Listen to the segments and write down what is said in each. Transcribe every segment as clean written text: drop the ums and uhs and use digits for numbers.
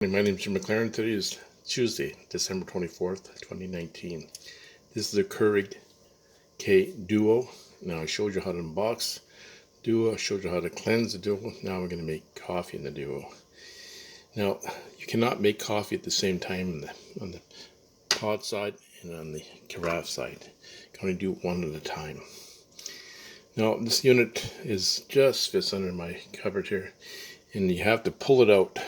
My name is Jim McLaren. Today is Tuesday, December 24th, 2019. This is a Keurig K-Duo. Now I showed you how to unbox Duo. I showed you how to cleanse the Duo. Now we're going to make coffee in the Duo. Now you cannot make coffee at the same time on the pod side and on the carafe side. You can only do one at a time. Now this unit just fits under my cupboard here, and you have to pull it out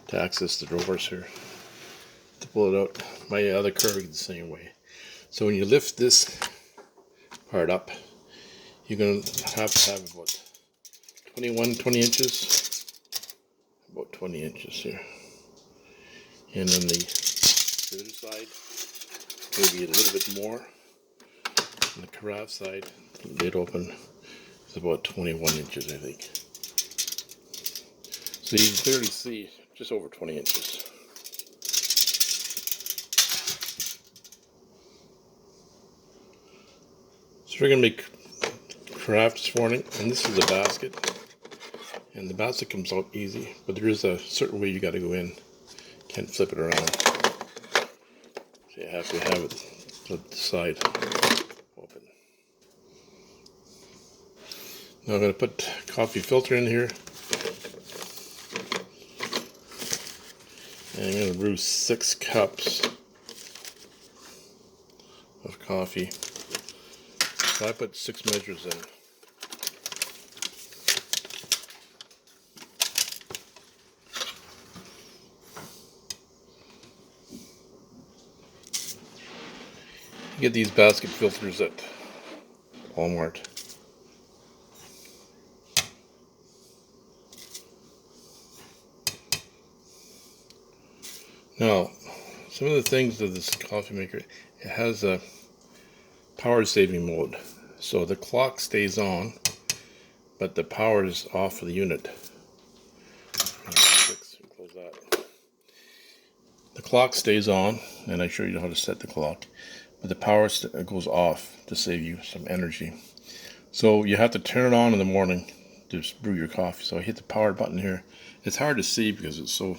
to access the drawers here. To pull it out, my other Keurig the same way. So when you lift this part up, you're going to have about 20 inches, about 20 inches here. And on the other side, maybe a little bit more. On the carafe side, the lid open is about 21 inches, I think. So you can clearly see just over 20 inches. So we're going to make carafe this morning, and this is a basket. And the basket comes out easy, but there is a certain way you got to go in. Can't flip it around. So you have to have it to the side open. Now I'm going to put coffee filter in here. And I'm going to brew 6 cups of coffee. So I put 6 measures in. You get these basket filters at Walmart. Now, some of the things of this coffee maker, it has a power saving mode. So the clock stays on, but the power is off for the unit. Close that. The clock stays on, and I show you how to set the clock, but the power goes off to save you some energy. So you have to turn it on in the morning to brew your coffee. So I hit the power button here. It's hard to see because it's so,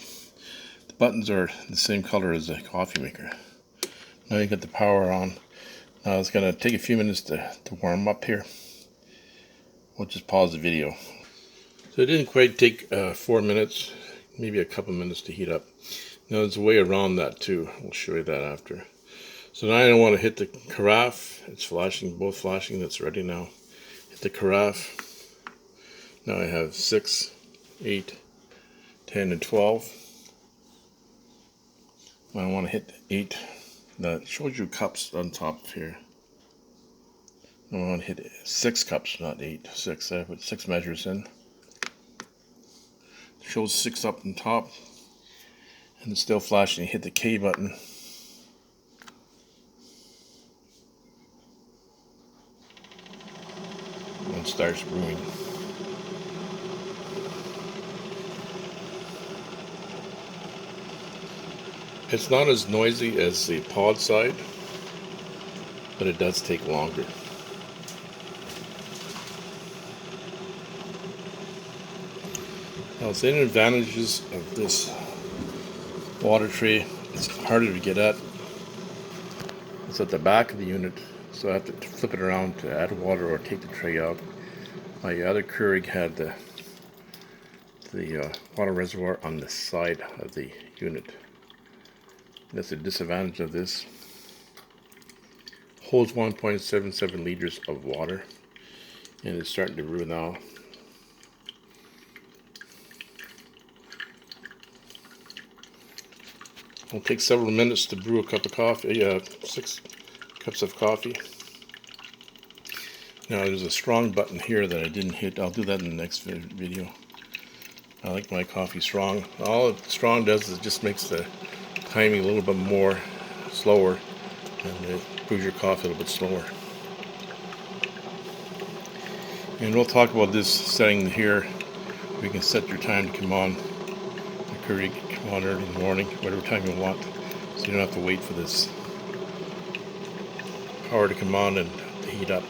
the buttons are the same color as the coffee maker. Now you got the power on. Now it's going to take a few minutes to warm up here. We'll just pause the video. So it didn't quite take 4 minutes, maybe a couple minutes to heat up. Now there's a way around that too. We'll show you that after. So now I want to hit the carafe. It's flashing, both flashing. That's ready now. Hit the carafe. Now I have 6, 8, 10, and 12. I want to hit 8. That shows you cups on top here. I want to hit 6 cups, not 8. 6. I put 6 measures in. It shows 6 up on top, and it's still flashing. Hit the K button. And it starts brewing. It's not as noisy as the pod side, but it does take longer. Now, the advantages of this water tray, it's harder to get at. It's at the back of the unit, so I have to flip it around to add water or take the tray out. My other Keurig had the water reservoir on the side of the unit. That's a disadvantage of this. Holds 1.77 liters of water, and it's starting to brew now. It'll take several minutes to brew a cup of coffee, 6 cups of coffee. Now there's a strong button here that I didn't hit. I'll do that in the next video. I like my coffee strong. All strong does is it just makes the timing a little bit more slower, and it brews your coffee a little bit slower. And we'll talk about this setting here. You can set your time to come on. The Keurig come on early in the morning, whatever time you want, so you don't have to wait for this power to come on and to heat up.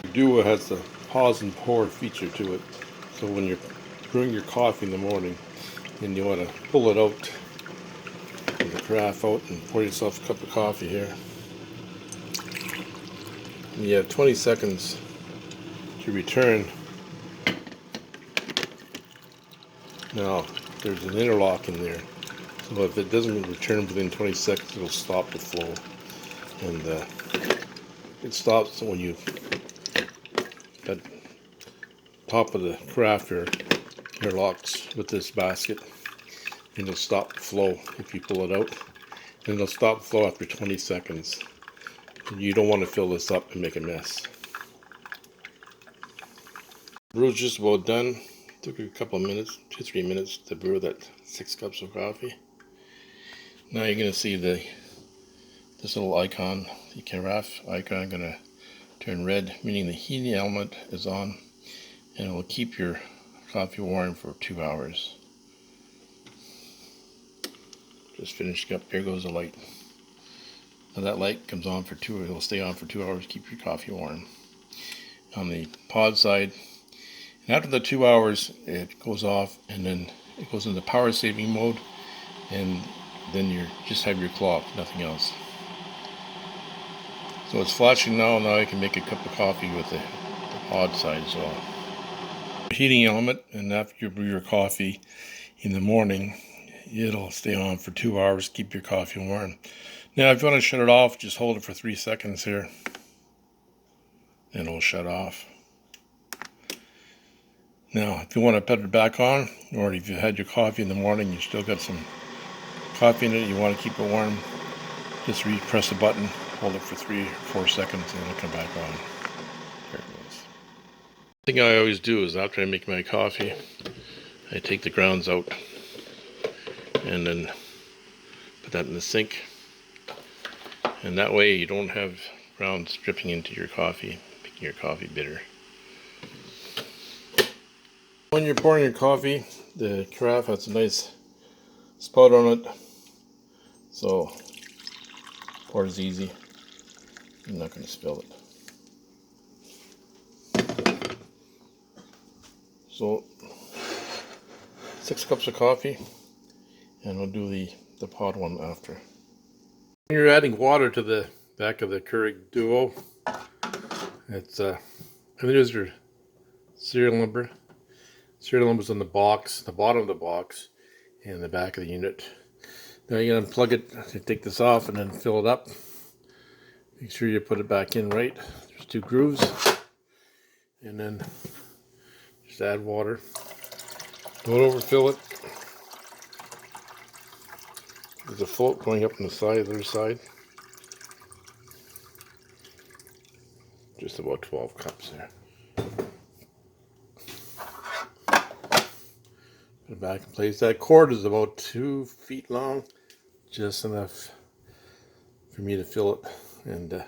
The Duo has the pause and pour feature to it, so when you're brewing your coffee in the morning, and you want to pull it out, pull the carafe out, and pour yourself a cup of coffee here. And you have 20 seconds to return. Now, there's an interlock in there, so if it doesn't return within 20 seconds, it'll stop the flow. And it stops when you, that top of the carafe here interlocks with this basket, and it'll stop the flow if you pull it out. And it'll stop the flow after 20 seconds. And you don't want to fill this up and make a mess. Brew's just about done. Took a couple of minutes, 2-3 minutes to brew that 6 cups of coffee. Now you're going to see this little icon, the carafe icon, going to turn red, meaning the heating element is on, and it will keep your coffee warm for 2 hours. Just finished up. There goes the light. Now that light comes on for 2. It'll stay on for 2 hours. Keep your coffee warm. On the pod side, and after the 2 hours, it goes off, and then it goes into power saving mode, and then you just have your clock, nothing else. So it's flashing now. Now I can make a cup of coffee with the pod side as well. Heating element, and after you brew your coffee in the morning, it'll stay on for 2 hours, keep your coffee warm. Now if you want to shut it off, just hold it for 3 seconds here, and it'll shut off. Now if you want to put it back on, or if you had your coffee in the morning, you still got some coffee in it, you want to keep it warm, just press the button, hold it for 3 or 4 seconds, and it'll come back on. There it goes. The thing I always do is after I make my coffee, I take the grounds out and then put that in the sink, and that way you don't have grounds dripping into your coffee, making your coffee bitter. When you're pouring your coffee, the carafe has a nice spout on it, so pours easy. I'm not going to spill it. So 6 cups of coffee, and we'll do the pod one after. When you're adding water to the back of the Keurig Duo, it's I think there's your serial number. Serial number's on the box, the bottom of the box, and the back of the unit. Now you're going to unplug it, take this off, and then fill it up. Make sure you put it back in right. There's 2 grooves, and then just add water. Don't overfill it. There's a float going up on the side, the other side. Just about 12 cups there. Put it back in place. That cord is about 2 feet long, just enough for me to fill it. And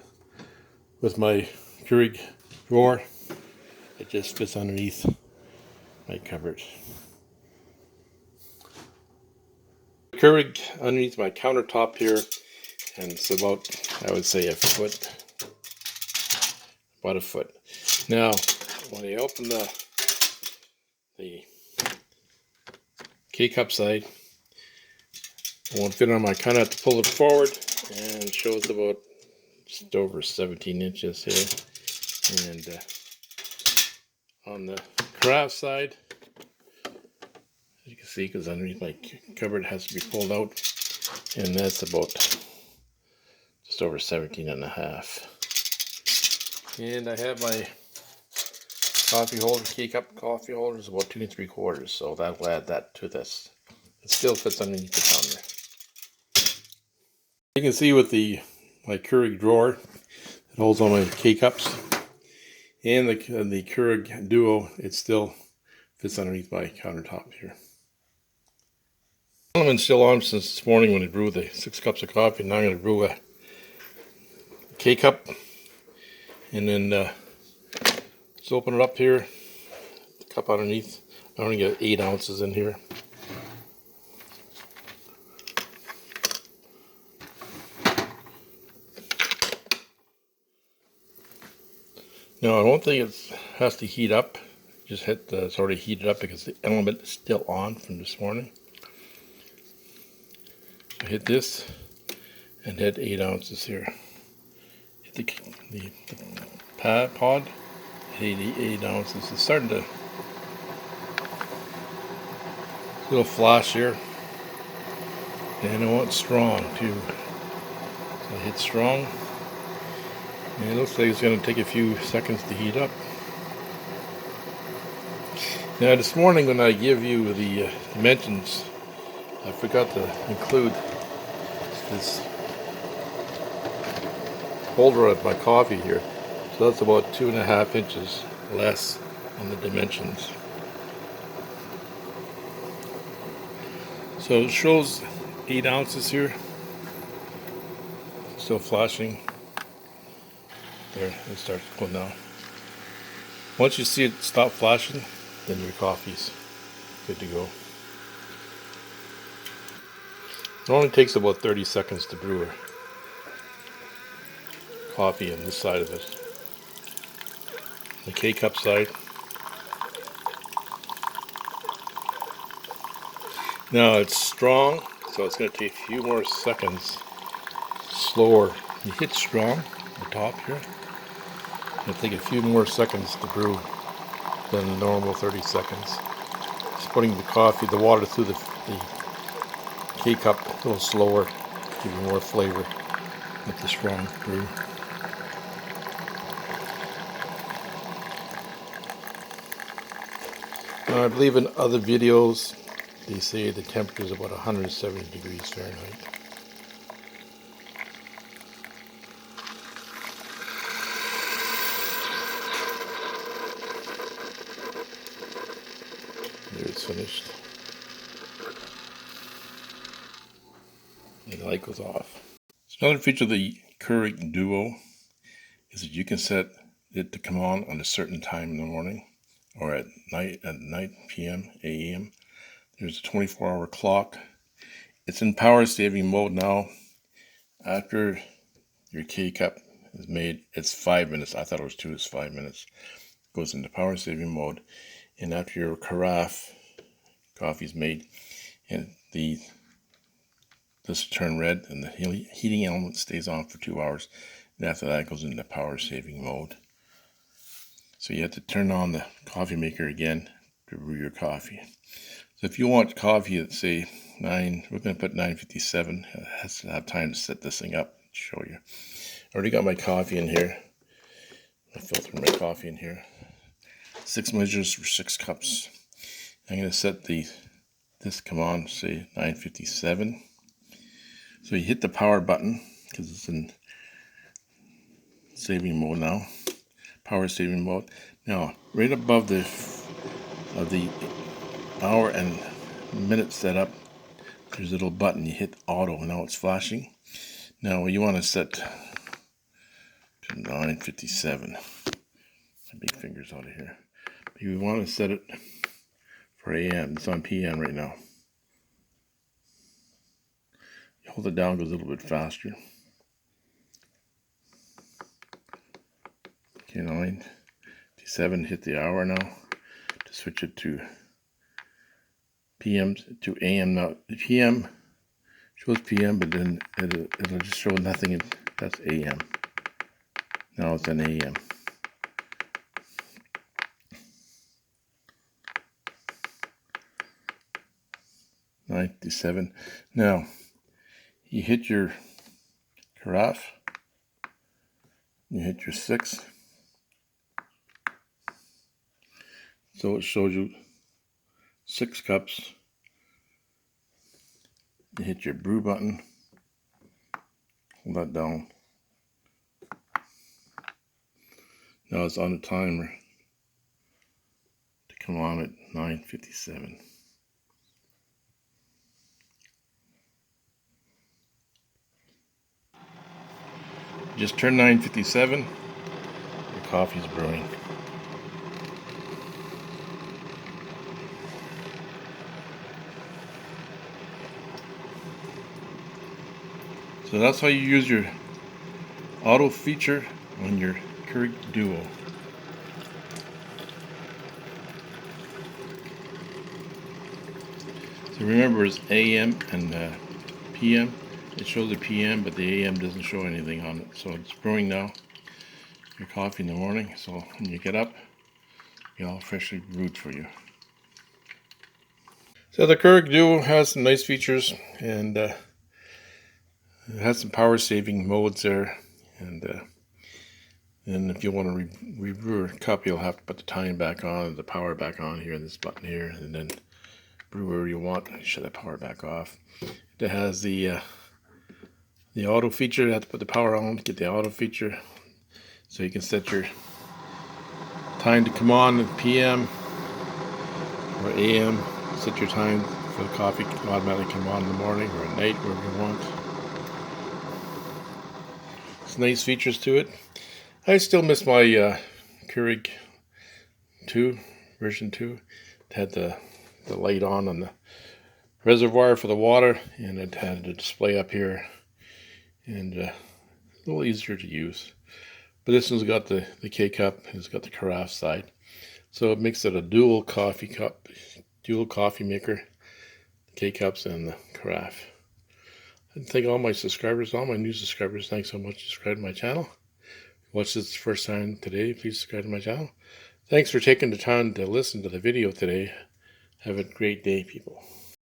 with my Keurig drawer, it just fits underneath my cupboard. Keurig underneath my countertop here, and it's about, I would say, about a foot. Now, when I open the K-Cup side, I won't fit on my counter. I have to pull it forward, and it shows about just over 17 inches here. And on the carafe side, as you can see, because underneath my cupboard has to be pulled out, and that's about just over 17 and a half. And I have my coffee holder, K-Cup coffee holder, is about 2 3/4, so that will add that to this. It still fits underneath the counter. You can see with my Keurig drawer, it holds all my K-Cups, and the Keurig Duo, it still fits underneath my countertop here. I've been still on since this morning when I brewed the 6 cups of coffee. Now I'm going to brew a K-Cup, and then just open it up here, the cup underneath. I only got 8 ounces in here. Now I don't think it has to heat up. Just hit it's already heated up because the element is still on from this morning. I hit this and hit 8 ounces here. Hit the pod, hit 8 ounces. It's starting to little flash here, and I want strong too. So I hit strong, and it looks like it's going to take a few seconds to heat up. Now this morning when I give you the dimensions, I forgot to include this holder of my coffee here. So that's about 2.5 inches less on the dimensions. So it shows 8 ounces here. Still flashing. There, it starts going down. Once you see it stop flashing, then your coffee's good to go. It only takes about 30 seconds to brew a coffee on this side of it. The K-Cup side. Now it's strong, so it's going to take a few more seconds slower. You hit strong at the top here. It'll take a few more seconds to brew than the normal 30 seconds. Just putting the coffee, the water through the K-Cup a little slower, give you more flavor with the strong brew. Now, I believe in other videos they say the temperature is about 170 degrees Fahrenheit. There, it's finished. And the light goes off. So another feature of the Keurig Duo is that you can set it to come on a certain time in the morning or at night, PM, AM. There's a 24-hour clock. It's in power saving mode now. After your K-Cup is made, it's 5 minutes. I thought it was 2, it's 5 minutes. It goes into power saving mode. And after your carafe coffee is made, and this will turn red, and the heating element stays on for 2 hours. And after that, it goes into power saving mode. So you have to turn on the coffee maker again to brew your coffee. So if you want coffee at, say, 9, we're going to put 9:57. It has to have time to set this thing up and show you. I already got my coffee in here. I filtered my coffee in here. 6 measures for 6 cups. I'm going to set this come on, say 9:57. So you hit the power button because it's in saving mode now. Power saving mode. Now, right above the hour and minute setup, there's a little button. You hit auto. Now it's flashing. Now you want to set to 9:57. My big fingers out of here. But you want to set it for AM. It's on PM right now. You hold it down, it goes a little bit faster. Okay, 9:57. Hit the hour now to switch it to PM to AM. Now the PM shows PM, but then it'll just show nothing. That's AM. Now it's an AM. $97. Now you hit your carafe. You hit your 6. So it shows you 6 cups. You hit your brew button. Hold that down. Now it's on the timer to come on at 9:57. Just turn 9:57. Your coffee's brewing. So that's how you use your auto feature on your Keurig Duo. So remember, it's AM and PM. It shows the PM, but the AM doesn't show anything on it. So it's brewing now. Your coffee in the morning. So when you get up, you're all freshly brewed for you. So the Keurig Duo has some nice features, and it has some power saving modes there. And if you want to rebrew a cup, you'll have to put the time back on, the power back on here, this button here, and then brew wherever you want. Shut that power back off. It has the auto feature. You have to put the power on to get the auto feature, so you can set your time to come on at PM or AM. Set your time for the coffee to automatically come on in the morning or at night, wherever you want. It's nice features to it. I still miss my Keurig 2, version 2. It had the light on the reservoir for the water, and it had a display up here, and a little easier to use. But this one's got the K Cup, it's got the Carafe side. So it makes it a dual coffee cup, dual coffee maker, K Cups and the Carafe. I thank all my subscribers, all my new subscribers. Thanks so much for subscribing to my channel. Watch this the first time today, please subscribe to my channel. Thanks for taking the time to listen to the video today. Have a great day, people.